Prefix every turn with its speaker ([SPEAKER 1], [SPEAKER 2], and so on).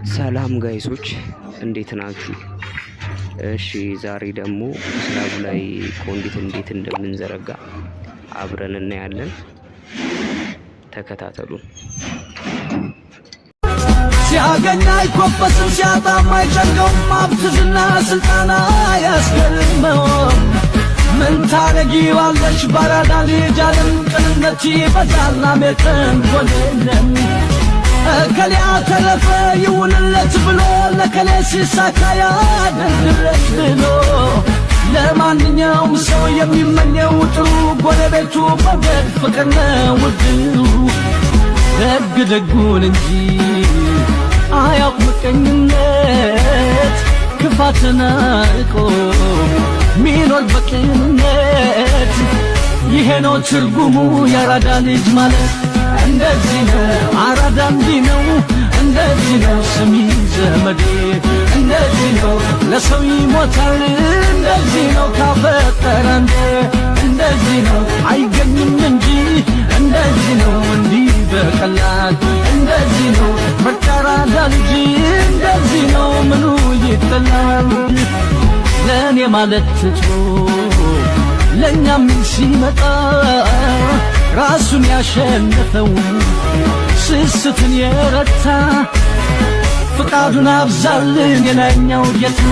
[SPEAKER 1] ሰላም ጋይሶች እንዴት ናችሁ? እሺ ዛሬ ደግሞ ስላብ ላይ ኮንዲት እንዴት እንደምንዘረጋ አብረን እናያለን። ተከታተሉን።
[SPEAKER 2] ሲያገኝ አይኮፈስም፣ ሲያጣም አይጨንቀውም፣ ሀብትና ስልጣን አያስገርመውም። ምን ታረጊዋለሽ ባራዳ ልጅ አለም ቅንነት ይበዛልና ሜጥን ጎኔለም እከሊያ ተረፈ ይውንለት ብሎ ለከሌ ሲሳካ ያደርግለት ብሎ ለማንኛውም ሰው የሚመኘው ጥሩ ጎረቤቱ መውደድ ፍቅር ነው ውድሩ ደግ ደጉን እንጂ አያውቅ ምቀኝነት ክፋትን አርቆ ሚኖር በቅንነት ይሄ ነው ትርጉሙ ያራዳ ልጅ ማለት እንደዚህ ነው አራዳ እንዲህ ነው እንደዚህ ነው ስሚ ዘመዴ እንደዚህ ነው ለሰው ይሞታል እንደዚህ ነው ካፈጠረ እንደዚህ ነው አይገኝም እንጂ እንደዚህ ነው እንዲህ በቀላል እንደዚህ ነው በቃራዳ ልጅ እንደዚህ ነው ምኑ ይጠላል ለእኔ ማለት ትቶ ለእኛም ሲመጣ ራሱን ያሸነፈው ስስትን የረታ ፍቃዱን አብዛልን የላይኛው ጌታ